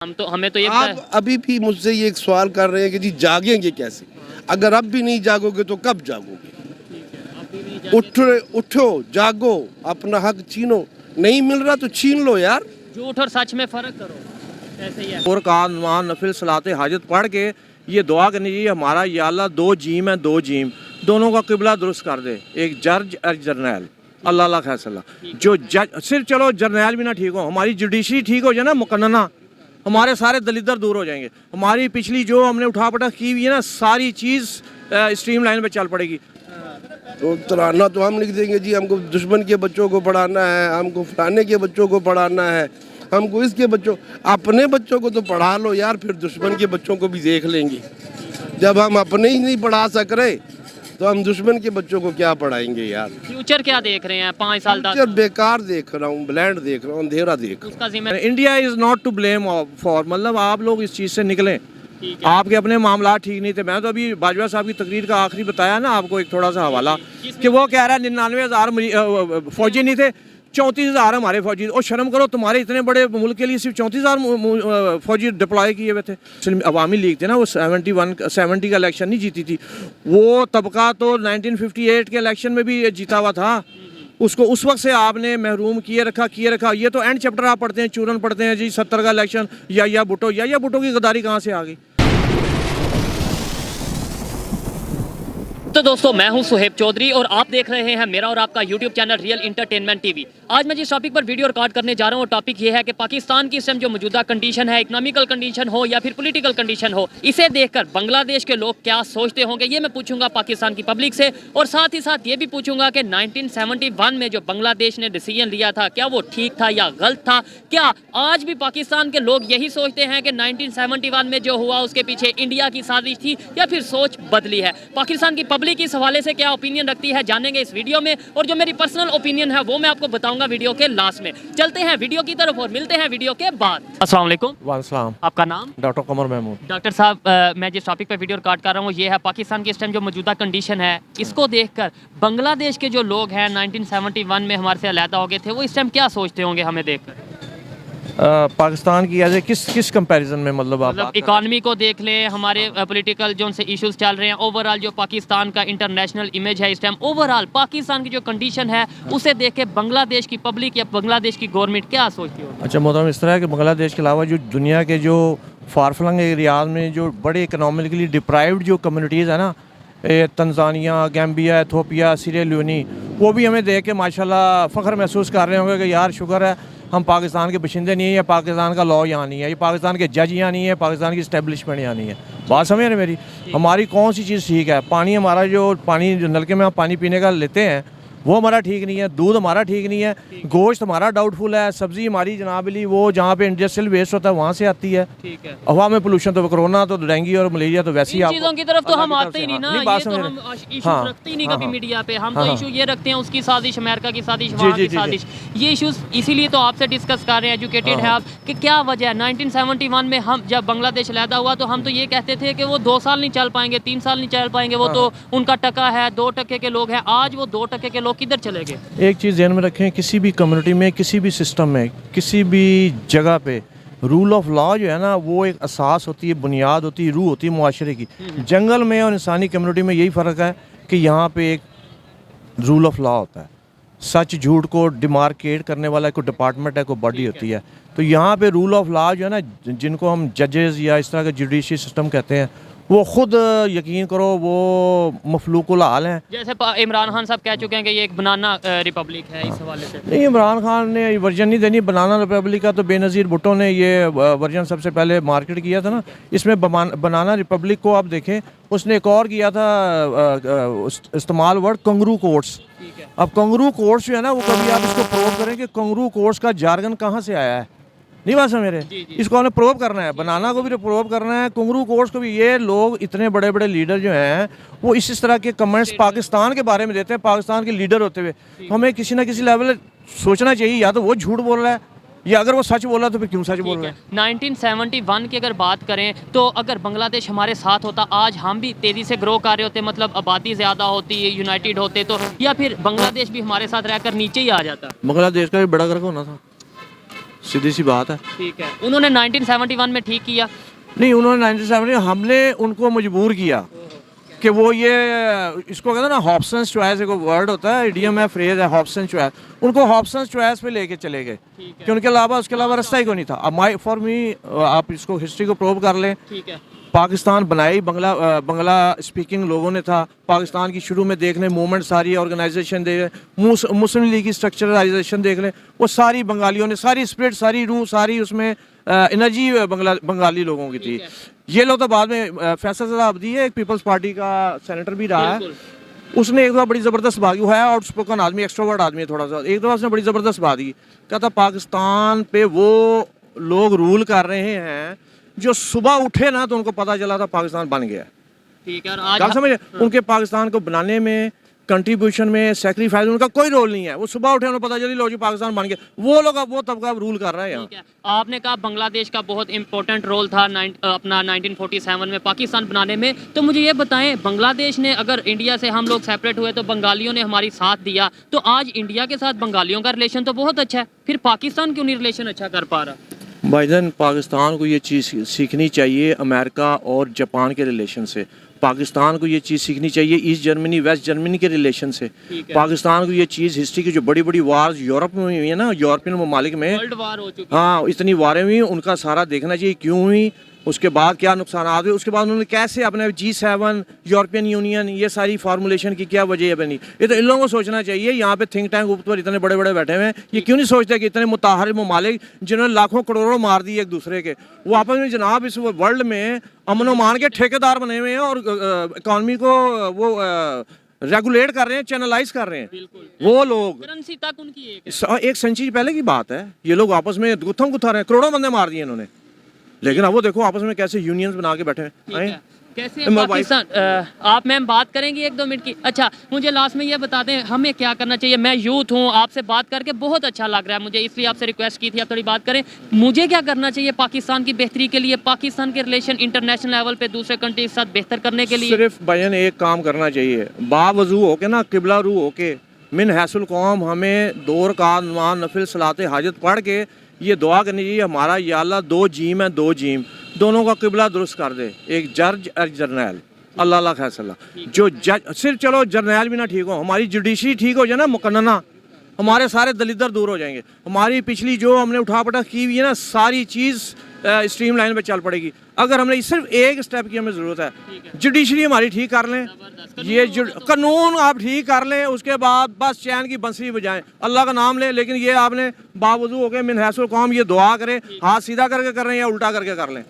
हमें तो ये आप अभी भी मुझसे ये एक सवाल कर रहे हैं कि जी जागेंगे कैसे? अगर अब भी नहीं जागोगे तो कब जागोगे? उठो जागो, अपना हक छीनो। नहीं मिल रहा तो छीन लो यार। झूठ और सच में फर्क करो, ऐसे ही है। और का नफिल सलाते हाजत पढ़ के ये दुआ करनी चाहिए, हमारा या अल्लाह दो जीम है, दो जीम दोनों का किबला दुरुस्त कर दे, एक जज और जर्नैल। अल्लाह अल्लाह फैसला जो जज सिर्फ चलो जर्नैल भी ना ठीक हो, हमारी जुडिशरी ठीक हो जाए ना मुकन्ना, हमारे सारे दलिदर दूर हो जाएंगे। हमारी पिछली जो हमने उठा पटक की हुई है ना, सारी चीज़ स्ट्रीम लाइन पे चल पड़ेगी। तो तराना तो हम लिख देंगे जी, हमको दुश्मन के बच्चों को पढ़ाना है, हमको फलाने के बच्चों को पढ़ाना है, हमको इसके बच्चों, अपने बच्चों को तो पढ़ा लो यार, फिर दुश्मन के बच्चों को भी देख लेंगे। जब हम अपने ही नहीं पढ़ा सक रहे तो हम दुश्मन के बच्चों को क्या पढ़ाएंगे यार। फ्यूचर क्या देख रहे हैं 5 साल फ्यूचर बेकार देख रहा हूँ, ब्लैंड देख रहा हूँ, अंधेरा देख रहा हूँ। उसका जिम्मेदार India is not to blame for, मतलब आप लोग इस चीज़ से निकलें। आपके अपने मामला ठीक नहीं थे। मैं तो अभी बाजवा साहब की तकरीर का आखिरी बताया ना आपको, एक थोड़ा सा हवाला कि वो कह रहा है 99,000 फौजी नहीं थे, 34,000 हमारे फौजी। और शर्म करो, तुम्हारे इतने बड़े मुल्क के लिए सिर्फ 34,000 फौजी डिप्लॉय किए हुए थे। अवामी लीग थे ना, वो 70 का इलेक्शन नहीं जीती थी। वो तबका तो 1958 के इलेक्शन में भी जीता हुआ था, उसको उस वक्त से आपने महरूम किए रखा। ये तो एंड चैप्टर आप पढ़ते हैं, चूरन पढ़ते हैं जी 70 का इलेक्शन, या भुट्टो की गद्दारी कहाँ से आ गई। तो दोस्तों, मैं हूं सुहेब चौधरी और आप देख रहे हैं मेरा और आपका YouTube channel real entertainment TV. आज मैं जिस टॉपिक पर वीडियो रिकॉर्ड करने जा रहा हूं, वो टॉपिक ये है कि पाकिस्तान की इस टाइम जो मौजूदा कंडीशन है, इकोनॉमिकल कंडीशन हो या फिर पॉलिटिकल कंडीशन हो, इसे देखकर बांग्लादेश के लोग क्या सोचते होंगे, ये मैं पूछूंगा पाकिस्तान की पब्लिक से। और साथ ही साथ ये भी पूछूंगा कि 1971 में जो बांग्लादेश ने डिसीजन लिया था, क्या वो ठीक था या गलत था? क्या आज भी पाकिस्तान के लोग यही सोचते हैं कि 1971 में जो हुआ उसके पीछे इंडिया की साजिश थी, या फिर सोच बदली है? पाकिस्तान की पब्लिक इस हवाले से क्या ओपिनियन रखती है, जानेंगे इस वीडियो में। और जो मेरी पर्सनल ओपिनियन है वो मैं आपको बताऊंगा वीडियो के लास्ट में। चलते हैं वीडियो की तरफ और मिलते हैं वीडियो के बाद। अस्सलाम वालेकुम। वालेकुम। आपका नाम? डॉक्टर कमर महमूद। डॉक्टर साहब, मैं जिस टॉपिक पे वीडियो रिकॉर्ड कर रहा हूँ ये है पाकिस्तान की इस टाइम जो मौजूदा कंडीशन है, इसको देखकर बांग्लादेश के जो लोग हैं 1971 में हमारे से अलहदा हो गए थे, वो इस टाइम क्या सोचते होंगे हमें देखकर? पाकिस्तान की एज ए किस कंपैरिजन में, मतलब इकॉनमी को देख लें, हमारे पॉलिटिकल जो उनसे इश्यूज चल रहे हैं, ओवरऑल जो पाकिस्तान का इंटरनेशनल इमेज है इस टाइम, ओवरऑल पाकिस्तान की जो कंडीशन है उसे देख के बांग्लादेश की पब्लिक या बांग्लादेश की गवर्नमेंट क्या सोचती है? अच्छा मोहतरम, इस तरह है कि बांग्लादेश के अलावा जो दुनिया के जो फारफलंग एरियाज में जो बड़े इकनॉमिकली डिप्राइव्ड जो कम्युनिटीज़ है ना, Tanzania, Gambia, Ethiopia, Syria Leone, वो भी हमें देख के माशाल्लाह फ़ख्र महसूस कर रहे होंगे कि यार शुक्र है हम पाकिस्तान के बशिंदे नहीं है, या पाकिस्तान का लॉ यहाँ नहीं है, ये पाकिस्तान के जज यहाँ नहीं है, पाकिस्तान की इस्टेब्लिशमेंट यहाँ नहीं है। बात समझ रहे मेरी? हमारी कौन सी चीज़ ठीक है? पानी, हमारा जो पानी जो नलके में हम पानी पीने का लेते हैं वो हमारा ठीक नहीं है, दूध हमारा ठीक नहीं है, गोश्त हमारा डाउटफुल है, सब्ज़ी हमारी जनाबली वो जहाँ पे इंडस्ट्रियल वेस्ट होता है वहाँ से आती है। ठीक है। हवा में पोल्यूशन, तो कोरोना तो डेंगू और मलेरिया तो वैसे ही आप चीज़ों की तरफ तो हम आते ही नहीं ना, ये तो हम इशू हाँ, रखते ही नहीं हाँ, कभी हाँ, मीडिया पे। हम हाँ, तो हाँ, इशू ये रखते हैं उसकी साजिश, अमेरिका की साजिश, वहाँ की साजिश, ये इशूज इसीलिए तो आपसे डिस्कस कर रहे हैं, एजुकेटेड है आप, कि क्या वजह है 1971 में हम जब बांग्लादेश अलहदा हुआ तो हम तो ये कहते थे कि वो 2 साल नहीं चल पाएंगे, 3 साल नहीं चल पाएंगे, वो तो उनका टका है, 2% के लोग हैं। आज वो 2% के लोग किधर चले गए? एक चीज़ ध्यान में रखें, किसी भी कम्युनिटी में, किसी भी सिस्टम में, किसी भी जगह पे रूल ऑफ लॉ जो है ना, वो एक असास होती है, बुनियाद होती है, रूह होती है मुआशरे की। जंगल में और इंसानी कम्युनिटी में यही फ़र्क है कि यहाँ पे एक रूल ऑफ लॉ होता है, सच झूठ को डिमार्केट करने वाला कोई डिपार्टमेंट है, कोई बॉडी होती है। तो यहाँ पे रूल ऑफ लॉ जो है ना, जिनको हम जजेस या इस तरह का जुडिशरी सिस्टम कहते हैं, वो खुद यकीन करो वो मफलूकुल हाल हैं। जैसे इमरान खान साहब कह चुके हैं कि ये एक बनाना रिपब्लिक है, इस हवाले से नहीं, इमरान खान ने वर्जन नहीं देनी बनाना रिपब्लिक का, तो बेनज़ीर भुट्टो ने ये वर्जन सबसे पहले मार्केट किया था ना। इसमें बनाना रिपब्लिक को आप देखें, उसने एक और किया था इस्तेमाल वर्ड कंगरू कोर्ट्स। अब कंगरू कोर्ट्स जो है ना, वो कभी आप इसको प्रूव करें कि कंगरू कोर्ट्स का जार्गन कहाँ से आया है, नहीं बात समझ रहे? इसको हमें प्रूव करना है, बनाना को भी प्रूव करना है, कंगरू कोर्ट्स को भी। ये लोग इतने बड़े बड़े लीडर जो हैं वो इस तरह के कमेंट्स पाकिस्तान के बारे में देते हैं, पाकिस्तान के लीडर होते हुए। हमें किसी ना किसी लेवल सोचना चाहिए, या तो वो झूठ बोल रहा है, या अगर वो सच बोल रहा है तो फिर क्यों सच बोल रहा है? 1971 की अगर बात करें तो अगर बांग्लादेश हमारे साथ होता, आज हम भी तेज़ी से ग्रो कर रहे होते, मतलब आबादी ज़्यादा होती, यूनाइटेड होते, तो या फिर बांग्लादेश भी हमारे साथ रहकर नीचे ही आ जाता? बांग्लादेश का भी बड़ा गर्क होना था। सीधी सी बात है। ठीक है, उन्होंने 1971 में ठीक किया। नहीं, उन्होंने 97 हमने उनको मजबूर किया कि वो ये इसको कहते हैं ना हॉब्सन्स चॉइस, एक वर्ड होता है, इडियम है, फ्रेज है, हॉब्सन्स चॉइस, उनको हॉब्सन्स चॉइस पे लेके चले गए कि उनके अलावा उसके अलावा रास्ता ही कोई नहीं था। अब माई फॉर मी, आप इसको हिस्ट्री को प्रूव कर लें, ठीक है, पाकिस्तान बनाई बंगला स्पीकिंग लोगों ने था। पाकिस्तान की शुरू में देख लें मूवमेंट, सारी ऑर्गेनाइजेशन देख लें, मुस्लिम लीग की स्ट्रक्चराइजेशन देख लें, वो सारी बंगालियों ने, सारी स्पिरिट, सारी रूह, सारी उसमें एनर्जी बंगाली लोगों की थी। ये लोग तो बाद में फैसल साहब है, एक पीपल्स पार्टी का सेनेटर भी रहा है, उसने एक दफ़ा बड़ी ज़बरदस्त बात की, वो है आउटस्पोकन आदमी, एक्सट्रोवर्ट आदमी है थोड़ा सा, एक दफ़ा उसने बड़ी ज़बरदस्त बात की, कहता पाकिस्तान पे वो लोग रूल कर रहे हैं जो सुबह उठे ना तो उनको पता चला था पाकिस्तान बन गया। ठीक है, और आज आप समझे, उनके पाकिस्तान को बनाने में, कंट्रीब्यूशन में, सेक्रीफाइस में उनका कोई रोल नहीं है। वो सुबह उठे उन्हें पता चली लो जी पाकिस्तान बन गया, वो लोग अब वो तबका रूल कर रहे हैं यहाँ। ठीक है, आपने कहा बांग्लादेश का बहुत इंपॉर्टेंट रोल था अपना 1947 में पाकिस्तान बनाने में, तो मुझे ये बताएं, बांग्लादेश ने, अगर इंडिया से हम लोग सेपरेट हुए तो बंगालियों ने हमारी साथ दिया, तो आज इंडिया के साथ बंगालियों का रिलेशन तो बहुत अच्छा है, फिर पाकिस्तान क्यों नहीं रिलेशन अच्छा कर पा रहा? भाईजान, पाकिस्तान को ये चीज़ सीखनी चाहिए अमेरिका और जापान के रिलेशन से। पाकिस्तान को ये चीज़ सीखनी चाहिए ईस्ट जर्मनी वेस्ट जर्मनी के रिलेशन से। पाकिस्तान को ये चीज़, हिस्ट्री की जो बड़ी बड़ी वार्स यूरोप में हुई है ना, यूरोपियन ममालिक में वर्ल्ड वार हो चुकी, हाँ, इतनी वारें हुई, उनका सारा देखना चाहिए क्यों हुई, उसके बाद क्या नुकसान हुए, उसके बाद उन्होंने कैसे अपने G7, यूरोपियन यूनियन, ये सारी फार्मूलेशन की क्या वजह बनी। ये तो इन लोगों को सोचना चाहिए। यहाँ पे थिंक टैंक ऊपर इतने बड़े बड़े बैठे हुए हैं, ये क्यों नहीं सोचते कि इतने मुताहर ममालिक जिन्होंने लाखों करोड़ों मार दिए एक दूसरे के, वो आपस में जनाब इस वर्ल्ड में अमन मान के ठेकेदार बने हुए हैं और इकॉनमी को वो रेगुलेट कर रहे हैं, चैनलाइज कर रहे हैं। वो लोग करेंसी तक उनकी एक सेंचुरी पहले की बात है, ये लोग आपस में गुत्थम गुत्था रहे हैं, करोड़ों बंदे मार दिए इन्होंने, लेकिन अब वो देखो आपस में कैसे यूनियंस बना के बैठे हैं। कैसे पाकिस्तान, आप मैम बात करेंगी 1-2 मिनट की? अच्छा, मुझे लास्ट में ये बता दें हमें क्या करना चाहिए। मैं यूथ हूँ, आपसे बात करके बहुत अच्छा लग रहा है मुझे, इसलिए आपसे रिक्वेस्ट की थी आप थोड़ी बात करें। मुझे क्या करना चाहिए पाकिस्तान की बेहतरी के लिए, पाकिस्तान के रिलेशन इंटरनेशनल लेवल पे दूसरे कंट्री के साथ बेहतर करने के लिए? सिर्फ भजन एक काम करना चाहिए, बावजू होके ना, किबला रू होके, मिन हैसुल कौम, हमें 2 रकात नमाज़ नफिल सलाते हाजत पढ़ के ये दुआ करनी चाहिए, हमारा या अल्लाह 2 जीम है, 2 जीम, दोनों का किबला दुरुस्त कर दे, एक जज और जर्नैल, अल्लाह फैसला। जो जज, सिर्फ चलो जर्नैल भी ना ठीक हो, हमारी जुडिशरी ठीक हो जाए ना, मुकन्ना, हमारे सारे दलिदर दूर हो जाएंगे। हमारी पिछली जो हमने उठा पटक की हुई है ना, सारी चीज़ स्ट्रीम लाइन पे चल पड़ेगी। अगर हमने सिर्फ एक स्टेप की हमें ज़रूरत है, जुडिशरी हमारी ठीक कर लें, ये कानून आप ठीक कर लें, उसके बाद बस चैन की बंसरी बजाएं, अल्लाह का नाम लें। लेकिन ये आपने बावजूद हो गए मिन हैसुल कौम, ये दुआ करें, हाथ सीधा करके कर रहे हैं या उल्टा करके कर लें।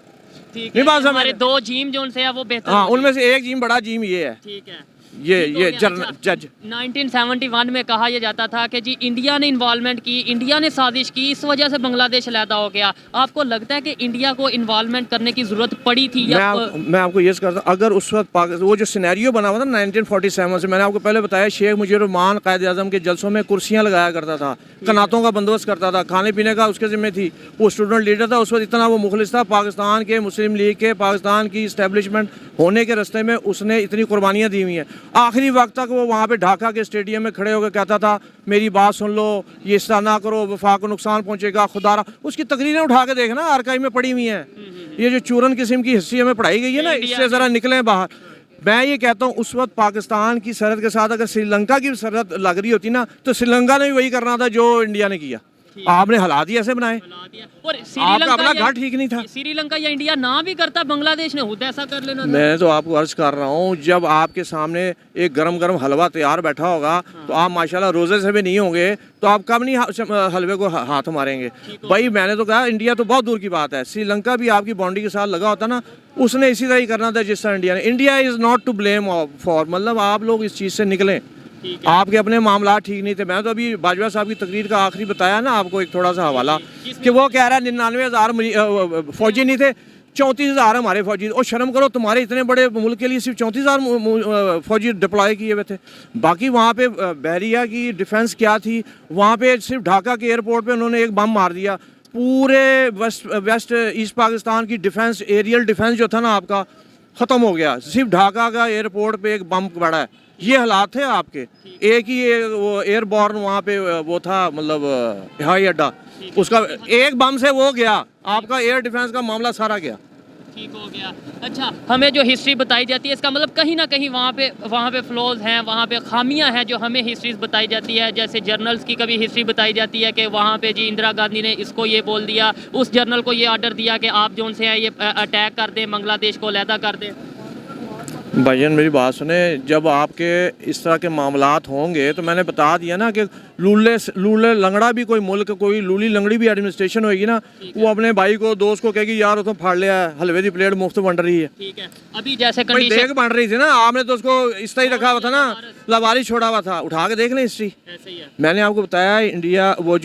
ठीक है, हमारे 2 जीम जो उनसे है वो बेहतर, हाँ, उनमें से एक जीम, बड़ा जीम ये है। ठीक है, ये जज 1971 में कहा यह जाता था कि जी इंडिया ने इन्वॉल्वमेंट की, इंडिया ने साजिश की, इस वजह से बांग्लादेश अलहदा हो गया। आपको लगता है कि इंडिया को इन्वॉल्वमेंट करने की जरूरत पड़ी थी या? मैं आपको ये करता, अगर उस वक्त वो जो सिनेरियो बना हुआ था 1947 से, मैंने आपको पहले बताया, शेख मुजीबुर रहमान कायद आज़म के जलसों में कुर्सियाँ लगाया करता था, कनातों का बंदोबस्त करता था, खाने पीने का उसके ज़िम्मे थी, वो स्टूडेंट लीडर था उस वक्त, इतना वो मुखलिस था पाकिस्तान के, मुस्लिम लीग के, पाकिस्तान की इस्टेब्लिशमेंट होने के रास्ते में उसने इतनी कुर्बानियाँ दी हुई हैं। आखिरी वक्त तक वो वहाँ पे ढाका के स्टेडियम में खड़े होकर कहता था मेरी बात सुन लो, ये इस तरह ना करो, वफाक को नुकसान पहुँचेगा, खुदारा। उसकी तकरीरें उठा के देखना, आर्काइव में पड़ी हुई हैं। ये जो चूरन किस्म की हिस्ट्री हमें पढ़ाई गई है ना, इससे ज़रा निकलें बाहर। मैं ये कहता हूँ उस वक्त पाकिस्तान की सरहद के साथ अगर श्रीलंका की सरहद लग रही होती ना, तो श्रीलंका ने भी वही करना था जो इंडिया ने किया। आपने हालात ही ऐसे बनाए, और आपका अपना घर ठीक नहीं था। श्रीलंका या इंडिया ना भी करता, बांग्लादेश ने खुद ऐसा कर लेना था। मैं तो आपको अर्ज कर रहा हूँ, जब आपके सामने एक गरम गरम हलवा तैयार बैठा होगा तो आप माशाल्लाह रोजे से भी नहीं होंगे, तो आप कब नहीं हलवे को हाथ मारेंगे। भाई मैंने तो कहा इंडिया तो बहुत दूर की बात है, श्रीलंका भी आपकी बाउंड्री के साथ लगा होता ना, उसने इसी तरह ही करना था जिस तरह इंडिया ने। India is not to blame for, मतलब आप लोग इस चीज़ से निकलें, आपके अपने मामला ठीक नहीं थे। मैं तो अभी बाजवा साहब की तकरीर का आखिरी बताया ना आपको, एक थोड़ा सा हवाला, कि वो कह रहा है 99,000 फौजी नहीं थे, 34,000 हमारे फौजी। और शर्म करो, तुम्हारे इतने बड़े मुल्क के लिए सिर्फ 34,000 फौजी डिप्लॉय किए हुए थे। बाकी वहाँ पे बहरिया की डिफेंस क्या थी, वहाँ पे सिर्फ ढाका के एयरपोर्ट पे उन्होंने एक बम मार दिया। पूरे वेस्ट ईस्ट पाकिस्तान की डिफेंस, एरियल डिफेंस जो था ना आपका, ख़त्म हो गया। सिर्फ ढाका का एयरपोर्ट पे एक बम पड़ा है, یہ حالات تھے آپ کے. ایک ہی وہ ایئر بورن وہاں پہ وہ تھا, مطلب ہوائی اڈا, اس کا ایک بم سے وہ گیا, آپ کا ایئر ڈیفنس کا معاملہ سارا گیا. ٹھیک ہو گیا. اچھا, ہمیں جو ہسٹری بتائی جاتی ہے اس کا مطلب کہیں نہ کہیں وہاں پہ فلوز ہیں, وہاں پہ خامیاں ہیں جو ہمیں ہسٹریز بتائی جاتی ہے. جیسے جرنلز کی کبھی ہسٹری بتائی جاتی ہے کہ وہاں پہ جی اندرا گاندھی نے اس کو یہ بول دیا, اس جرنل کو یہ آرڈر دیا کہ آپ جو ان سے ہیں یہ اٹیک کر دیں, بنگلہ دیش کو علیحدہ کر دیں. بھائی جان میری بات سنیں, جب آپ کے اس طرح کے معاملات ہوں گے تو میں نے بتا دیا نا کہ لولے لنگڑا بھی کوئی ملک, کوئی لولی لنگڑی بھی ایڈمنسٹریشن ہوئے گی نا, وہ اپنے بھائی کو دوست کو کہے گی یار تو پھاڑ لیا ہے, حلوے دی پلیٹ مفت بن رہی ہے. ٹھیک ہے, ابھی جیسے بھائی دیکھ بن رہی تھی نا, آپ نے تو اس کو اس طرح ہی رکھا ہوا تھا نا, لواری چھوڑا ہوا تھا, اٹھا کے دیکھ لیں ہسٹری. میں نے آپ کو بتایا انڈیا وہ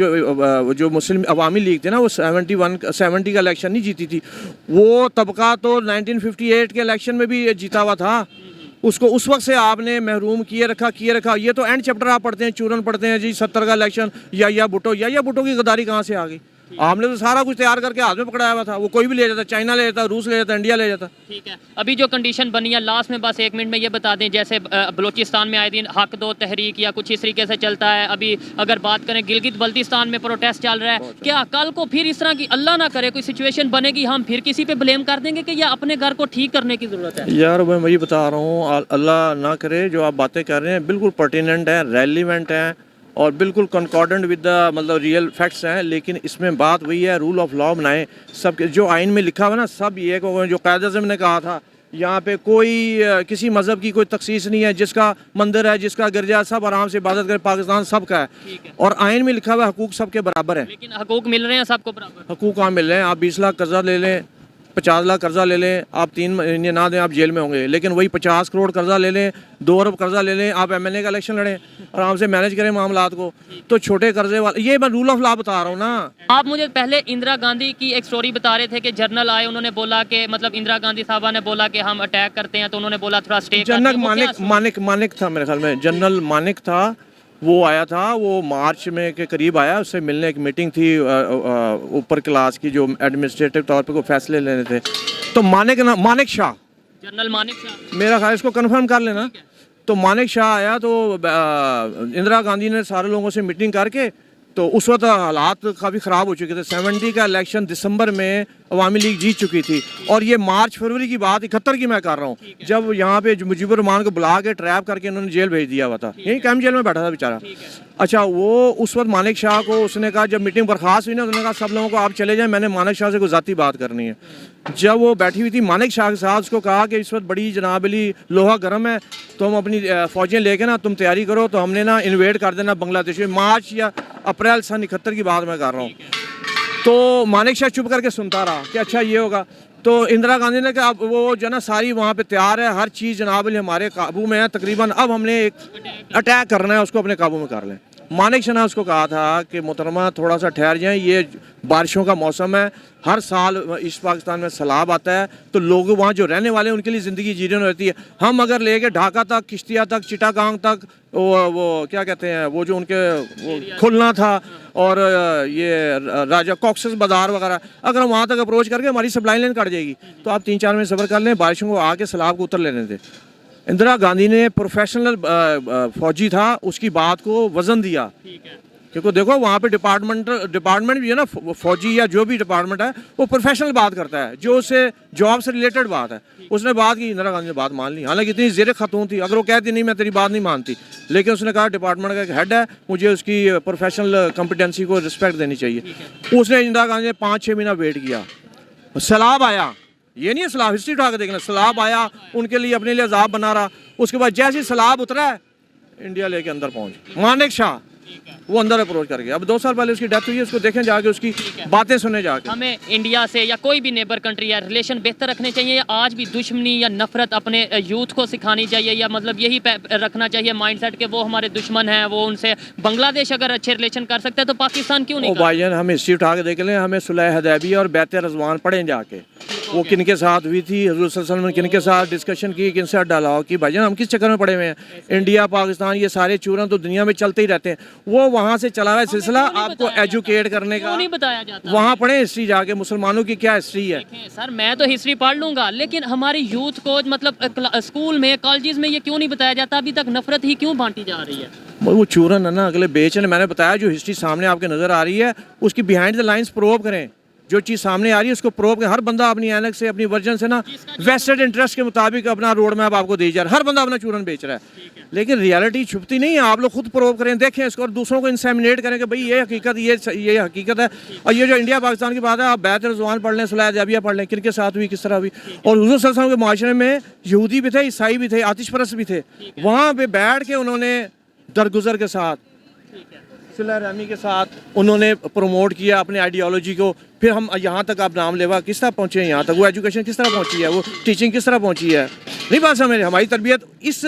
جو مسلم عوامی لیگ تھی نا, وہ 70 کا الیکشن نہیں جیتی تھی, وہ طبقہ تو 1958 کے الیکشن میں بھی جیتا ہوا تھا. اس کو اس وقت سے آپ نے محروم کیے رکھا. یہ تو اینڈ چیپٹر آپ پڑھتے ہیں, چورن پڑھتے ہیں جی 70 کا الیکشن, یا بھٹو کی غداری کہاں سے آ گئی. آپ نے تو سارا کچھ تیار کر کے ہاتھ میں پکڑایا ہوا تھا, وہ کوئی بھی لے جاتا, چائنا لے جاتا, روس لے جاتا, انڈیا لے جاتا. ٹھیک ہے, ابھی جو کنڈیشن بنی ہے لاسٹ میں بس 1 منٹ میں یہ بتا دیں, جیسے بلوچستان میں آئے دن حق دو تحریک یا کچھ اس طریقے سے چلتا ہے. ابھی اگر بات کریں گلگت بلتستان میں پروٹیسٹ چل رہا ہے, کیا کل کو پھر اس طرح کی اللہ نہ کرے کوئی سچویشن بنے گی, ہم پھر کسی پہ بلیم کر دیں گے کہ یہ اپنے گھر کو ٹھیک کرنے کی ضرورت ہے؟ یار میں وہی بتا رہا ہوں, اللہ نہ کرے, جو آپ باتیں کر رہے ہیں بالکل پرٹیننٹ ہیں, ریلیونٹ ہیں اور بالکل کنکارڈنٹ ود دا مطلب ریئل فیکٹس ہیں. لیکن اس میں بات وہی ہے, رول آف لا بنائیں. سب کے جو آئین میں لکھا ہوا نا, سب یہ کہ جو قائد اعظم نے کہا تھا, یہاں پہ کوئی کسی مذہب کی کوئی تخصیص نہیں ہے, جس کا مندر ہے, جس کا گرجا, سب آرام سے عبادت کرے, پاکستان سب کا ہے. اور آئین میں لکھا ہوا حقوق سب کے برابر ہیں. لیکن حقوق مل رہے ہیں سب کو برابر, حقوق کہاں مل رہے ہیں؟ آپ 20 لاکھ قرضہ لے لیں, 50 لاکھ قرضہ لے لیں, آپ 3 مہینے نہ دیں آپ جیل میں ہوں گے. لیکن وہی 50 کروڑ قرضہ لے لیں, 2 ارب قرضہ لے لیں, آپ ایم این اے کا الیکشن لڑیں, آرام سے مینیج کریں معاملات کو. تو چھوٹے قرضے والے, یہ میں رول آف لا بتا رہا ہوں نا. آپ مجھے پہلے اندرا گاندھی کی ایک سٹوری بتا رہے تھے کہ جرنل آئے, انہوں نے بولا کہ مطلب اندرا گاندھی صاحبہ نے بولا کہ ہم اٹیک کرتے ہیں, تو انہوں نے بولا تھوڑا اسٹے کر. جنرل مانک تھا میرے خیال میں, جنرل مانک تھا, وہ آیا تھا, وہ مارچ میں کے قریب آیا, اس سے ملنے ایک میٹنگ تھی اوپر کلاس کی, جو ایڈمنسٹریٹو طور پہ کوئی فیصلے لینے تھے. تو مانک شاہ, جنرل مانک شاہ, میرا خیال اس کو کنفرم کر لینا. تو مانک شاہ آیا, تو اندرا گاندھی نے سارے لوگوں سے میٹنگ کر کے, تو اس وقت حالات کافی خراب ہو چکے تھے. 70 کا الیکشن دسمبر میں عوامی لیگ جیت چکی تھی, اور یہ مارچ فروری کی بات 71 کی میں کر رہا ہوں, جب یہاں پہ مجیب الرحمان کو بلا کے ٹریپ کر کے انہوں نے جیل بھیج دیا ہوا تھا, یہیں کیمپ جیل میں بیٹھا تھا بیچارہ. اچھا, وہ اس وقت مانک شاہ کو اس نے کہا, جب میٹنگ برخاست ہوئی نا, انہوں نے کہا سب لوگوں کو آپ چلے جائیں, میں نے مانک شاہ سے کوئی ذاتی بات کرنی ہے. جب وہ بیٹھی ہوئی تھی مانک شاہ کے ساتھ, اس کو کہا کہ اس وقت بڑی جناب علی لوہا گرم ہے, تو ہم اپنی فوجیں لے کے نا تم تیاری کرو, تو ہم نے نا انویڈ کر دینا بنگلہ دیش میں. مارچ یا اپریل سن 71 کی بات میں کر رہا ہوں. تو مانک شاہ چپ کر کے سنتا رہا کہ اچھا یہ ہوگا. تو اندرا گاندھی نے کہا وہ جو نا ساری وہاں پہ تیار ہے, ہر چیز جناب علی ہمارے قابو میں ہے تقریباً, اب ہم نے ایک اٹیک کرنا ہے, اس کو اپنے قابو میں کر لیں. مانک شاہ نے اس کو کہا تھا کہ محترمہ تھوڑا سا ٹھہر جائیں, یہ بارشوں کا موسم ہے, ہر سال ایسٹ پاکستان میں سیلاب آتا ہے, تو لوگ وہاں جو رہنے والے ہیں ان کے لیے زندگی جیرن ہوتی ہے. ہم اگر لے کے ڈھاکہ تک, کشتیہ تک, چٹاگانگ تک, وہ کیا کہتے ہیں, وہ جو ان کے کھلنا تھا, اور یہ راجہ کوکسس بازار وغیرہ, اگر ہم وہاں تک اپروچ کر کے ہماری سپلائی لائن کٹ جائے گی. تو آپ 3-4 مہینے صبر کر لیں, بارشوں کو آ کے سیلاب کو اتر لینے تھے. اندرا گاندھی نے پروفیشنل فوجی تھا, اس کی بات کو وزن دیا, کیونکہ دیکھو وہاں پہ ڈپارٹمنٹ بھی ہے نا, فوجی یا جو بھی ڈپارٹمنٹ ہے وہ پروفیشنل بات کرتا ہے, جو اس سے جاب سے ریلیٹڈ بات ہے. اس نے بات کی, اندرا گاندھی نے بات مان لی, حالانکہ اتنی زیر خاتون تھی, اگر وہ کہتی نہیں میں تیری بات نہیں مانتی, لیکن اس نے کہا ڈپارٹمنٹ کا ایک ہیڈ ہے, مجھے اس کی پروفیشنل کمپیٹنسی کو رسپیکٹ دینی چاہیے. اس نے اندرا گاندھی نے 5-6 مہینہ ویٹ کیا. سیلاب آیا, یہ نہیں ہے سیلاب, ہسٹری اٹھا کے دیکھنا, سیلاب آیا, ان کے لیے اپنے لیے عذاب بنا رہا. اس کے بعد جیسے سیلاب اترا ہے, انڈیا لے کے اندر پہنچ. مانک شاہ وہ اندر اپروچ کر گیا. اب 2 سال پہلے اس کی ڈیتھ ہوئی ہے, اس کو دیکھیں جا کے, اس کی باتیں سنیں جا کے. ہمیں انڈیا سے یا کوئی بھی نیبر کنٹری ہے ریلیشن بہتر رکھنے چاہیے, یا آج بھی دشمنی یا نفرت اپنے یوتھ کو سکھانی چاہیے, یا مطلب یہی رکھنا چاہیے مائنڈ سیٹ کہ وہ ہمارے دشمن ہیں, وہ ان سے بنگلہ دیش اگر اچھے ریلیشن کر سکتا ہے تو پاکستان کیوں نہیں؟ بھائی جان ہم ہسٹری اٹھا کے دیکھ لیں, ہمیں صلح حدیبیہ اور بیعت رضوان پڑھیں جا کے, वो किन के साथ हुई थी, हज़रत सल्लल्लाहु अलैहि वसल्लम ने किन के साथ डिस्कशन की, किन से डालाव की। भाईजान हम किस चक्कर में पड़े हुए हैं? इंडिया पाकिस्तान ये सारे चूरन तो दुनिया में चलते ही रहते हैं। वो वहाँ से चला रहा है सिलसिला आपको एजुकेट करने का, क्यों नहीं बताया जाता? वहाँ पढ़े हिस्ट्री जाके, मुसलमानों की क्या हिस्ट्री है। देखें सर, मैं तो हिस्ट्री पढ़ लूंगा, लेकिन हमारी यूथ को मतलब स्कूल में, कॉलेजेस में ये क्यों नहीं बताया जाता? अभी तक नफरत ही क्यों बांटी जा रही है? वो चूरन है ना, अगले बेचने। मैंने बताया जो हिस्ट्री सामने आपके नज़र आ रही है उसकी बिहाइंड द लाइंस प्रूव करें। जो चीज़ सामने आ रही है उसको प्रूव करें। हर बंदा अपनी एनक से, अपनी वर्जन से ना वेस्टेड इंटरेस्ट के मुताबिक अपना रोड मैप आपको दे जा रहा है। हर बंदा अपना चूरन बेच रहा है, लेकिन रियलिटी छुपती नहीं है। आप लोग खुद प्रूव करें, देखें इसको और दूसरों को इंसेमिनेट करें कि भाई ये हकीकत, ये हकीकत है। और ये जो इंडिया पाकिस्तान की बात है, आप बैत रज़वान पढ़ लें, सुलह ज़ाबिया पढ़ लें, किन के साथ हुई, किस तरह हुई। और हुज़ूर सल्लल्लाहु अलैहि वसल्लम के माशरे में यहूदी भी थे, ईसाई भी थे, आतिश परस्त भी थे। वहाँ पे बैठ के उन्होंने दरगुजर के साथ, सिला रहमी के साथ उन्होंने प्रमोट किया अपने आइडियोलॉजी को। फिर हम यहाँ तक आप नाम लेवा किस तरह पहुँचे हैं, यहाँ तक वो एजुकेशन किस तरह पहुँची है, वो टीचिंग किस तरह पहुँची है। नहीं बात समझ, हमारी तरबियत इस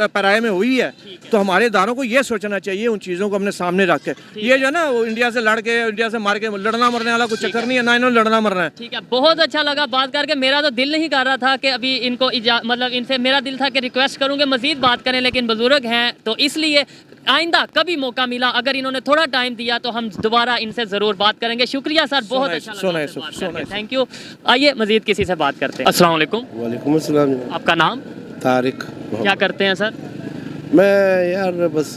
पैराए में हुई है, तो हमारे इदारों को ये सोचना चाहिए, उन चीज़ों को अपने सामने रख के। ये जो ना वो इंडिया से लड़ के, इंडिया से मार के, लड़ना मरने वाला कुछ चक्कर नहीं है, ना इन्होंने लड़ना मरना है। ठीक है, बहुत अच्छा लगा बात करके। मेरा तो दिल नहीं कर रहा था कि अभी इनको मतलब इनसे मेरा दिल था कि रिक्वेस्ट करूँगे मजीद बात करें, लेकिन बुजुर्ग हैं तो इसलिए आइंदा कभी मौका मिला, अगर इन्होंने थोड़ा टाइम दिया तो हम दोबारा इनसे ज़रूर बात करेंगे। शुक्रिया सर, बहुत अच्छा लगा, थैंक यू। आइए मजीद किसी से बात करते हैं। अस्सलाम वालेकुम। वालेकुम अस्सलाम। आपका नाम? तारिक। क्या करते हैं सर? मैं यार बस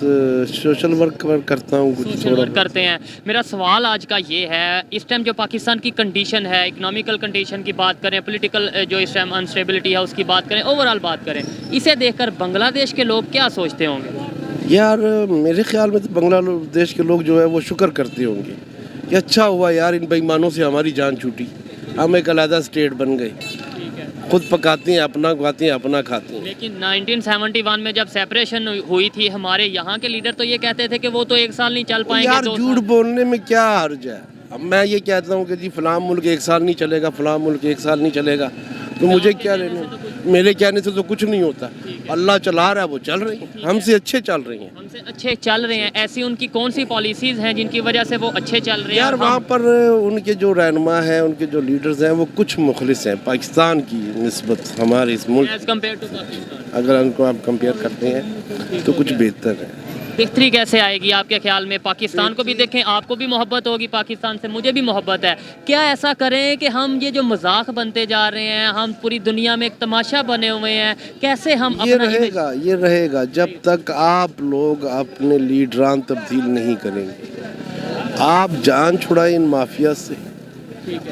सोशल वर्क करता हूँ, कुछ सोशल वर्क करते हैं। मेरा सवाल आज का ये है, इस टाइम जो पाकिस्तान की कंडीशन है, इकोनॉमिकल कंडीशन की बात करें, पॉलिटिकल जो इस टाइम अनस्टेबिलिटी है उसकी बात करें, ओवरऑल बात करें, इसे देखकर बांग्लादेश के लोग क्या सोचते होंगे? यार मेरे ख्याल में तो बांग्लादेश के लोग जो है वो शुक्र करते होंगे कि अच्छा हुआ यार इन बेईमानों से हमारी जान छूटी, हम एक अलग स्टेट बन गए, खुद पकाते हैं, अपना खाते हैं, अपना खाते हैं। लेकिन 1971 में जब सेपरेशन हुई थी, हमारे यहाँ के लीडर तो ये कहते थे कि वो तो एक साल नहीं चल पाएंगे। यार झूठ बोलने में क्या हर्ज है? अब मैं ये कहता हूँ कि जी फलां मुल्क एक साल नहीं चलेगा, फलां मुल्क एक साल नहीं चलेगा, तो मुझे क्या लेने, मेरे कहने से तो कुछ नहीं होता। अल्लाह चला रहा है, वो चल रही है, हमसे अच्छे चल रही हैं, हमसे अच्छे चल रहे हैं। ऐसी उनकी कौन सी पॉलिसीज हैं जिनकी वजह से वो अच्छे चल रहे हैं? यार वहाँ पर उनके जो रहनुमा हैं, उनके जो लीडर्स हैं, वो कुछ मुखलिस हैं पाकिस्तान की निस्बत, हमारे इस मुल्क, एज कम्पेयर टू पाकिस्तान, अगर उनको आप कंपेयर करते हैं तो कुछ बेहतर है। बेहतरी कैसे आएगी आपके ख्याल में? पाकिस्तान को भी देखें, आपको भी मोहब्बत होगी पाकिस्तान से, मुझे भी मोहब्बत है। क्या ऐसा करें कि हम ये जो मजाक बनते जा रहे हैं, हम पूरी दुनिया में एक तमाशा बने हुए हैं, कैसे हम ये अपना रहेगा जब तक आप लोग अपने लीडरान तब्दील नहीं करेंगे। आप जान छुड़ाए इन माफिया से,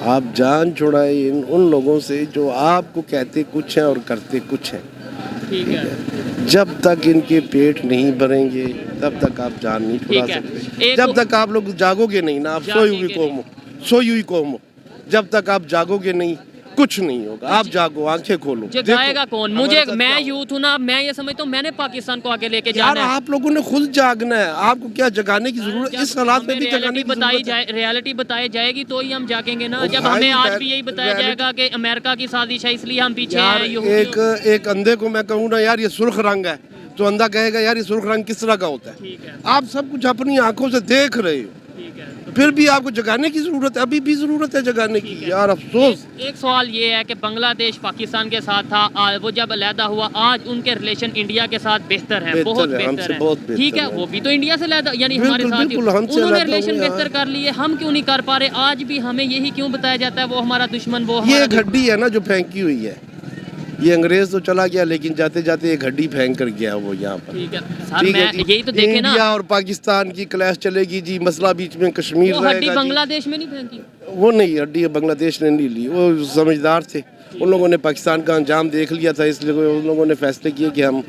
आप जान छुड़ाए उन लोगों से जो आपको कहते कुछ हैं और करते कुछ हैं। ठीक है, जब तक इनके पेट नहीं भरेंगे तब तक आप जान नहीं छुड़ा सकते। जब तक आप लोग जागोगे नहीं ना, आप सोई हुई कौम हो, जब तक आप जागोगे नहीं कुछ नहीं होगा। आप जागो, आंखें खोलो। जगाएगा कौन? मुझे, मैं यूथ हूँ ना, मैं ये समझता हूँ मैंने पाकिस्तान को आगे लेके जाना है। आप लोगों ने खुद जागना है, आपको क्या जगाने की जरूरत, इस हालात में भी जगाने की जरूरत है। रियलिटी बताई जाएगी तो ही हम जागेंगे ना। जब हमें आज भी यही बताया जाएगा कि अमेरिका की साजिश है इसलिए हम पीछे हैं। एक अंधे को मैं कहूँ ना यार ये सुर्ख रंग है, तो अंधा कहेगा यार ये सुर्ख रंग किस तरह का होता है। आप सब कुछ अपनी आंखों से देख रहे हो, फिर भी आपको जगाने की जरूरत है, अभी भी जरूरत है जगाने की। यार अफसोस। एक सवाल ये है कि बांग्लादेश पाकिस्तान के साथ था, वो जब अलहदा हुआ, आज उनके रिलेशन इंडिया के साथ बेहतर हैं, बहुत बेहतर है। ठीक है, वो भी तो इंडिया से अलहदा, यानी हमारे साथ उन्होंने रिलेशन बेहतर कर लिए, हम क्यों नहीं कर पा रहे? आज भी हमें यही क्यों बताया जाता है वो हमारा दुश्मन, वो ये हड्डी है ना जो फेंकी हुई है, ये अंग्रेज तो चला गया लेकिन जाते जाते एक हड्डी फेंक कर गया वो यहाँ पर। ठीक है सर, मैं यही तो देखे ना, इंडिया और पाकिस्तान की क्लैश चलेगी जी, मसला बीच में कश्मीर रहेगा। हड्डी बांग्लादेश में नहीं फेंकी, वो नहीं, हड्डी बांग्लादेश ने नहीं ली, वो समझदार थे, उन लोगों ने पाकिस्तान का अंजाम देख लिया था, इसलिए उन लोगों ने फैसले किए कि हम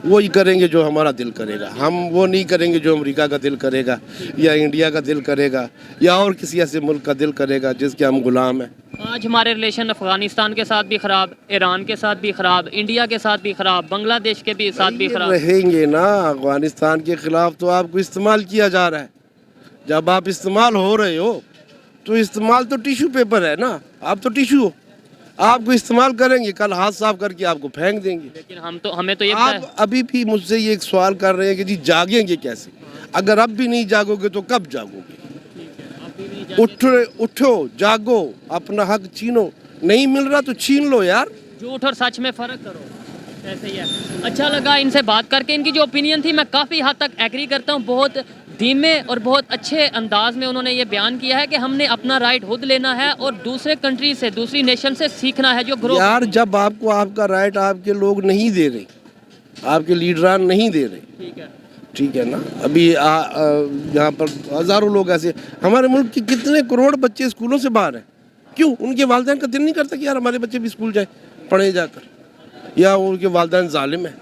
वही करेंगे जो हमारा दिल करेगा, हम वो नहीं करेंगे जो अमेरिका का दिल करेगा या इंडिया का दिल करेगा या और किसी ऐसे मुल्क का दिल करेगा जिसके हम गुलाम हैं। आज हमारे रिलेशन अफगानिस्तान के साथ भी खराब, ईरान के साथ भी खराब, इंडिया के साथ भी खराब, बांग्लादेश के भी साथ भी खराब रहेंगे ना। अफगानिस्तान के खिलाफ तो आपको इस्तेमाल किया जा रहा है, जब आप इस्तेमाल हो रहे हो तो इस्तेमाल तो टिश्यू पेपर है ना, आप तो टिश्यू हो, आपको इस्तेमाल करेंगे, कल हाथ साफ करके आपको फेंक देंगे। लेकिन हमें तो ये आप अभी भी मुझसे ये एक सवाल कर रहे हैं कि जी जागेंगे कैसे? अगर अब भी नहीं जागोगे तो कब जागोगे? उठो, जागो, अपना हक छीनो, नहीं मिल रहा तो छीन लो यार। झूठ और सच में फ़र्क करो, ऐसे ही है। अच्छा लगा इनसे बात करके, इनकी जो ओपिनियन थी मैं काफ़ी हद तक एग्री करता हूँ। बहुत धीमे और बहुत अच्छे अंदाज में उन्होंने ये बयान किया है कि हमने अपना राइट खुद लेना है और दूसरे कंट्री से, दूसरी नेशन से सीखना है जो ग्रो। यार जब आपको आपका राइट आपके लोग नहीं दे रहे, आपके लीडरान नहीं दे रहे, ठीक है, ठीक है ना। अभी यहाँ पर हज़ारों लोग ऐसे, हमारे मुल्क के कितने करोड़ बच्चे स्कूलों से बाहर हैं, क्यों? उनके वालिदैन का दिल नहीं करता कि यार हमारे बच्चे भी स्कूल जाए, पढ़े जाकर, या उनके वालिदैन जालिम है?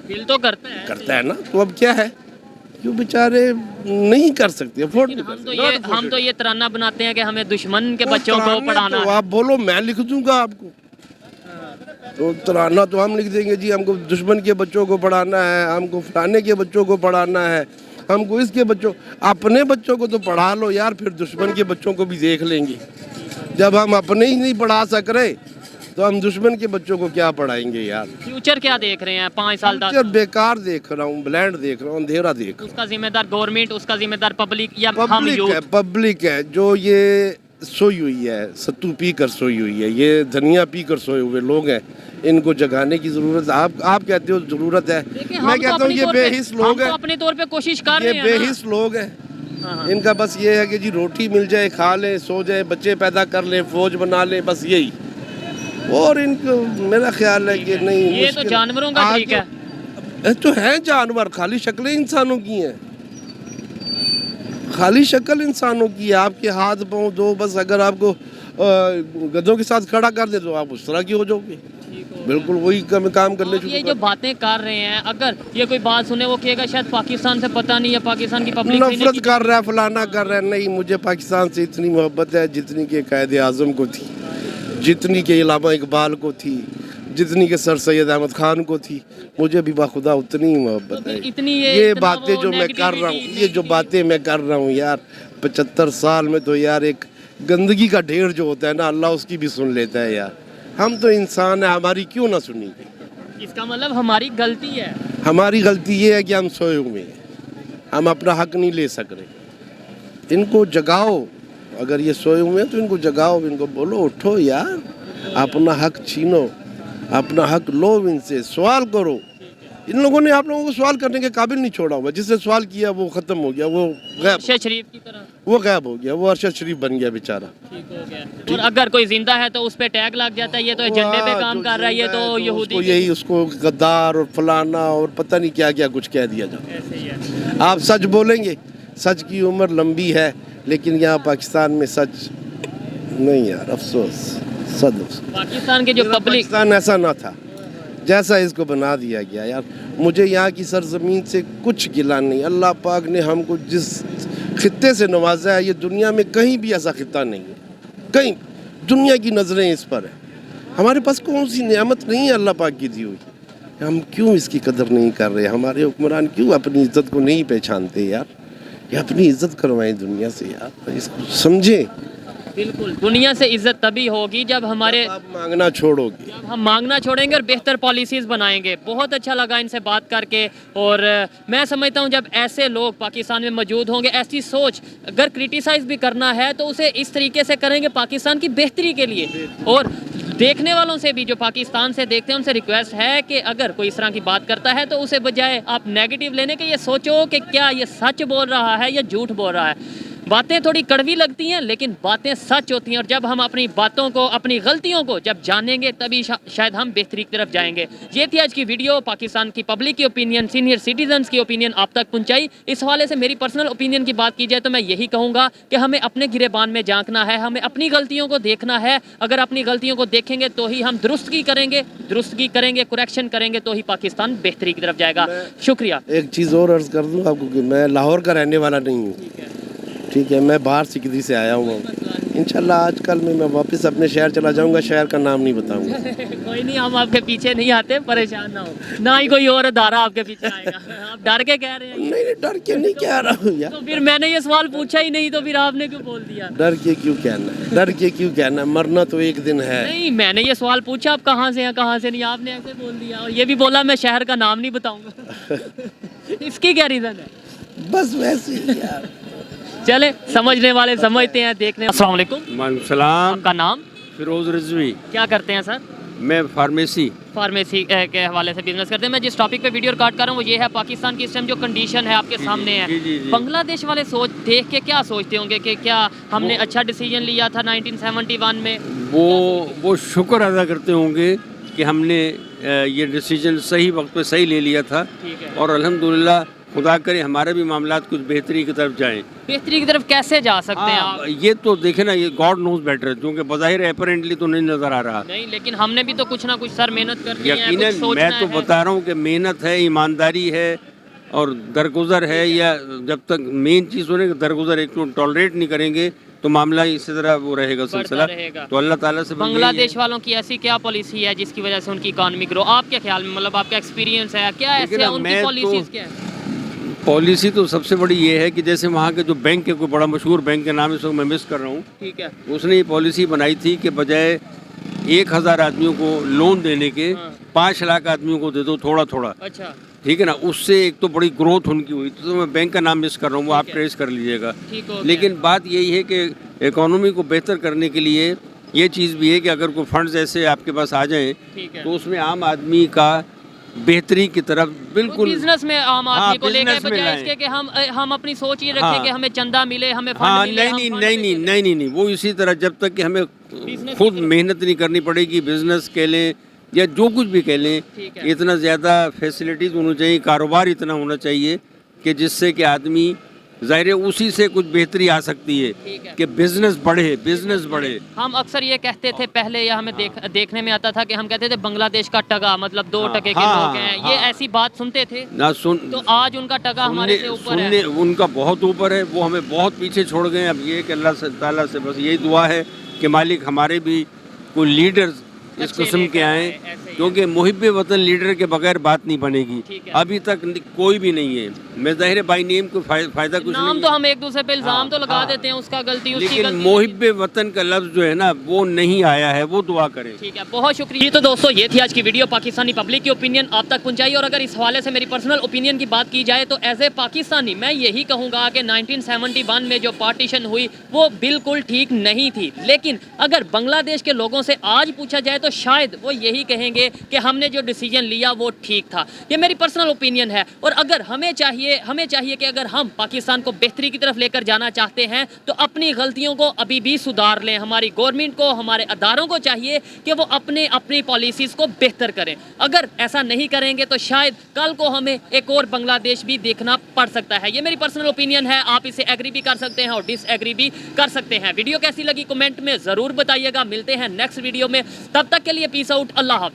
दिल तो करता है ना। तो अब क्या है, क्यों बेचारे नहीं कर सकते, अफोर्ड नहीं कर सकते। हम तो ये तराना बनाते हैं कि हमें दुश्मन के बच्चों को पढ़ाना तो है। आप बोलो, मैं लिख दूंगा आपको। तो तराना तो हम लिख देंगे जी, हमको दुश्मन के बच्चों को पढ़ाना है, हमको फलाने के बच्चों को पढ़ाना है, हमको इसके बच्चों, अपने बच्चों को तो पढ़ा लो यार, फिर दुश्मन के बच्चों को भी देख लेंगे। जब हम अपने ही नहीं पढ़ा सक रहे तो हम दुश्मन के बच्चों को क्या पढ़ाएंगे यार। फ्यूचर क्या देख रहे हैं 5 साल 10 फ्यूचर बेकार देख रहा हूँ, ब्लैंड देख रहा हूँ, अंधेरा देख रहा हूँ। उसका जिम्मेदार गवर्नमेंट, उसका जिम्मेदार पब्लिक या हम पब्लिक यूथ? है, पब्लिक है जो ये सोई हुई है, सत्तू पी कर सोई हुई है, ये धनिया पी कर सोए हुए लोग हैं, इनको जगाने की जरूरत है। आप कहते हो जरूरत है, मैं कहता हूँ ये बेहिस लोग हैं, अपने तौर पे कोशिश कर ये रहे हैं ना। बेहिस लोग हैं। हाँ। इनका बस ये है कि जी रोटी मिल जाए, खा ले, सो जाए, बच्चे पैदा कर ले, फौज बना ले, बस यही। और इनको मेरा ख्याल है कि नहीं, ये तो जानवरों का ठीक है। तो है जानवर, खाली शक्लें इंसानों की हैं, खाली शक्ल इंसानों की है। आपके हाथ पाँव दो, बस अगर आपको गधों के साथ खड़ा कर दे तो आप उस तरह की हो जाओगे, बिल्कुल वही काम करने शुरू। ये जो बातें कर रहे हैं, अगर ये कोई बात सुने वो कहेगा शायद पाकिस्तान से पता नहीं है, पाकिस्तान की पब्लिक नफरत कर रहा है, फलाना कर रहा है। नहीं, मुझे पाकिस्तान से इतनी मोहब्बत है जितनी के कायदे आज़म को थी, जितनी के इलामा इकबाल को थी, जितनी के सर सैयद अहमद खान को थी, मुझे भी बाखुदा उतनी ही मोहब्बत है। ये बातें जो मैं कर रहा हूँ, ये जो बातें मैं कर रहा हूँ यार, 75 साल में तो यार एक गंदगी का ढेर जो होता है ना, अल्लाह उसकी भी सुन लेता है यार। हम तो इंसान है, हमारी क्यों ना सुनेंगे? इसका मतलब हमारी गलती है। हमारी गलती ये है कि हम सोए हुए हैं, हम अपना हक नहीं ले सक रहे। इनको जगाओ, अगर ये सोए हुए हैं तो इनको जगाओ, इनको बोलो उठो यार, अपना हक छीनो, अपना हक लो, इनसे सवाल करो। इन लोगों ने आप लोगों को सवाल करने के काबिल नहीं छोड़ा हुआ। जिसने सवाल किया वो ख़त्म हो गया, वो गैब, अरशद शरीफ की तरह वो गैब हो गया, वो अरशद शरीफ बन गया बेचारा। ठीक हो गया। और अगर कोई जिंदा है तो उस पे टैग लग जाता है, ये तो एजेंडे पे काम कर रहा है, ये तो यहूदी, यही उसको गद्दार और फलाना और पता नहीं क्या क्या कुछ कह दिया जाता। ऐसे ही है। आप सच बोलेंगे, सच की उम्र लंबी है, लेकिन यहाँ पाकिस्तान में सच नहीं यार, अफसोस सद। पाकिस्तान के जो पब्लिक, पाकिस्तान ऐसा ना था जैसा इसको बना दिया गया यार। मुझे यहाँ की सरजमीन से कुछ गिला नहीं। अल्लाह पाक ने हमको जिस खित्ते से नवाजा है, ये दुनिया में कहीं भी ऐसा खित्ता नहीं है, कहीं दुनिया की नज़रें इस पर है। हमारे पास कौन सी नेमत नहीं है अल्लाह पाक की दी हुई, हम क्यों इसकी कदर नहीं कर रहे? हमारे हुक्मरान क्यों अपनी इज्जत को नहीं पहचानते यार? ये अपनी इज्जत करवाएं दुनिया से यार, इसको समझें। बिल्कुल, दुनिया से इज्जत तभी होगी जब हमारे, आप मांगना छोड़ोगे, जब हम मांगना छोड़ेंगे और बेहतर पॉलिसीज़ बनाएंगे। बहुत अच्छा लगा इनसे बात करके, और मैं समझता हूँ जब ऐसे लोग पाकिस्तान में मौजूद होंगे, ऐसी सोच, अगर क्रिटिसाइज़ भी करना है तो उसे इस तरीके से करेंगे पाकिस्तान की बेहतरी के लिए। और देखने वालों से भी, जो पाकिस्तान से देखते हैं, उनसे रिक्वेस्ट है कि अगर कोई इस तरह की बात करता है तो उसे बजाय आप नेगेटिव लेने के ये सोचो कि क्या ये सच बोल रहा है या झूठ बोल रहा है। बातें थोड़ी कड़वी लगती हैं लेकिन बातें सच होती हैं, और जब हम अपनी बातों को, अपनी गलतियों को जब जानेंगे तभी शायद हम बेहतरी की तरफ जाएंगे। ये थी आज की वीडियो, पाकिस्तान की पब्लिक की ओपिनियन, सीनियर सिटीजन्स की ओपिनियन आप तक पहुंचाई। इस हवाले से मेरी पर्सनल ओपिनियन की बात की जाए तो मैं यही कहूँगा कि हमें अपने गिरेबान में झांकना है, हमें अपनी गलतियों को देखना है। अगर अपनी गलतियों को देखेंगे तो ही हम दुरुस्तगी करेंगे, कुरेक्शन करेंगे तो ही पाकिस्तान बेहतरी की तरफ जाएगा। शुक्रिया। एक चीज़ और अर्ज़ कर दूँ आपको कि मैं लाहौर का रहने वाला नहीं हूँ, ठीक है, मैं बाहर सिकदी से आया हूँ। इंशाल्लाह आजकल में मैं वापस अपने शहर चला जाऊँगा, शहर का नाम नहीं बताऊँगा। कोई नहीं, हम आपके पीछे नहीं आते, परेशान ना हो, ना ही कोई और अदारा आपके पीछे आएगा। आप डर के कह रहे हैं? नहीं, डर के नहीं कह रहा हूँ यार। तो फिर मैंने ये सवाल पूछा ही नहीं, तो फिर आपने क्यों बोल दिया? डर के क्यों कहना, डर के क्यों कहना, मरना तो एक दिन है। नहीं, मैंने ये सवाल पूछा आप कहाँ से हैं, कहाँ से नहीं, आपने ऐसे बोल दिया, और ये भी बोला मैं शहर का नाम नहीं बताऊँगा। इसकी क्या रीज़न है? बस वैसे ही यार। चले, समझने वाले समझते हैं, देखने। अस्सलाम वालेकुम। सलाम। आपका नाम? फिरोज रिजवी। क्या करते हैं सर? मैं फार्मेसी। फार्मेसी के हवाले से बिजनेस करते हैं। मैं जिस टॉपिक पे वीडियो रिकॉर्ड कर रहा हूँ वो ये है पाकिस्तान की इस टाइम जो कंडीशन है आपके सामने है। जी। बांग्लादेश वाले सोच देख के क्या सोचते होंगे कि क्या हमने अच्छा डिसीजन लिया था 1971 में? वो शुक्र अदा करते होंगे कि हमने ये डिसीजन सही वक्त पे सही ले लिया था, ठीक है। और अल्हम्दुलिल्लाह खुदा करे हमारे भी मामलात कुछ बेहतरी की तरफ जाएं। बेहतरी की तरफ कैसे जा सकते हैं आप? ये तो देखे ना, ये गॉड नोज बेटर, क्योंकि बज़ाहिर अपेरेंटली तो नहीं नज़र आ रहा। नहीं, लेकिन हमने भी तो कुछ ना कुछ सर मेहनत करनी है, कुछ यकीनन सोचना मैं तो है। बता रहा हूँ कि मेहनत है, ईमानदारी है और दरगुजर है, या जब तक मेन चीज़ होने कि दरगुजर एक तो टॉलरेट नहीं करेंगे तो मामला इसी तरह वो रहेगा सिलसिला। रहेगा। तो अल्लाह ताला से बांग्लादेश वालों की ऐसी क्या पॉलिसी है जिसकी वजह से उनकी इकॉनमी ग्रो? आपके ख्याल में, मतलब आपका एक्सपीरियंस है क्या, देखिए ऐसे ना, उनकी मैं तो- पॉलिसीज क्या है? पॉलिसी तो सबसे बड़ी ये है कि जैसे वहाँ के जो बैंक है, कोई बड़ा मशहूर बैंक के नाम इस वक्त मैं मिस कर रहा हूँ, ठीक है। उसने ये पॉलिसी बनाई थी कि बजाय 1000 आदमियों को लोन देने के 5 लाख आदमियों को दे दो थोड़ा थोड़ा, अच्छा, ठीक है ना। उससे एक तो बड़ी ग्रोथ उनकी हुई। तो मैं बैंक का नाम मिस कर रहा हूँ, वो आप ठीक है। ट्रेस कर लीजिएगा। ठीक हो लेकिन बात यही है कि इकोनॉमी को बेहतर करने के लिए ये चीज़ भी है कि अगर कोई फंड्स ऐसे आपके पास आ जाएं ठीक है। तो उसमें आम आदमी का बेहतरी की तरफ बिल्कुल बिजनेस में आम आदमी हाँ, को लेके business में बजाय लाएं। इसके कि हम अपनी सोच ये रखें हाँ। कि हमें चंदा मिले, हमें फंड हाँ, मिले, हम फंड से देते नहीं, वो इसी तरह जब तक कि हमें Business खुद की तरफ। मेहनत नहीं करनी पड़ेगी, बिजनेस कह लें या जो कुछ भी कह लें, ठीक है। इतना ज़्यादा फैसिलिटीज होनी चाहिए, कारोबार इतना होना चाहिए कि जिससे कि आदमी ज़ाहिर है उसी से कुछ बेहतरी आ सकती है ठीक है। कि बिजनेस बढ़े। हम अक्सर ये कहते थे पहले, या हमें देखने में आता था कि हम कहते थे बांग्लादेश का टगा, मतलब 2 टके के हाँ, लोग हैं, ये हाँ। ऐसी बात सुनते थे। ना सुन तो आज उनका टगा हमारे से ऊपर है। उनका बहुत ऊपर है, वो हमें बहुत पीछे छोड़ गए। अब ये कि अल्लाह से ताला से बस यही दुआ है कि मालिक हमारे भी कोई लीडर्स इस अच्छे किस्म लेकर के आए, आए, ऐसे ही है। क्योंकि मुहिब्बे वतन लीडर के बगैर बात नहीं बनेगी। ठीक है। अभी तक कोई भी नहीं है। मैं ज़ाहिर है बाई नेम को फायदा कुछ नाम नहीं तो है। हम एक दूसरे पे इल्जाम हाँ, तो लगा हाँ। देते हैं, उसका गलती उसकी लेकिन गलती। मुहिब्बे वतन का लफ्ज़ जो है ना वो नहीं आया है, वो दुआ करें। ठीक है, बहुत शुक्रिया। जी तो दोस्तों, ये थी आज की वीडियो, पाकिस्तानी पब्लिक की ओपिनियन आप तक पहुंचाई। और अगर इस हवाले से मेरी पर्सनल ओपिनियन की बात की जाए तो एज ए पाकिस्तानी मैं यही कहूँगा कि 1971 में जो पार्टीशन हुई वो बिल्कुल ठीक नहीं थी। लेकिन अगर बांग्लादेश के लोगों से आज पूछा जाए तो शायद वो यही कहेंगे कि हमने जो डिसीजन लिया वो ठीक था। ये मेरी पर्सनल ओपिनियन है। और अगर हमें चाहिए कि अगर हम पाकिस्तान को बेहतरी की तरफ लेकर जाना चाहते हैं तो अपनी गलतियों को अभी भी सुधार लें। हमारी गवर्नमेंट को, हमारे अदारों को चाहिए कि वो अपनी पॉलिसीज को बेहतर करें। अगर ऐसा नहीं करेंगे तो शायद कल को हमें एक और बांग्लादेश भी देखना पड़ सकता है। ये मेरी पर्सनल ओपिनियन है, आप इसे एग्री भी कर सकते हैं और डिसएग्री भी कर सकते हैं। वीडियो कैसी लगी कमेंट में ज़रूर बताइएगा। मिलते हैं नेक्स्ट वीडियो में, तब तक के लिए पीस आउट, अल्लाह हाफ़िज़।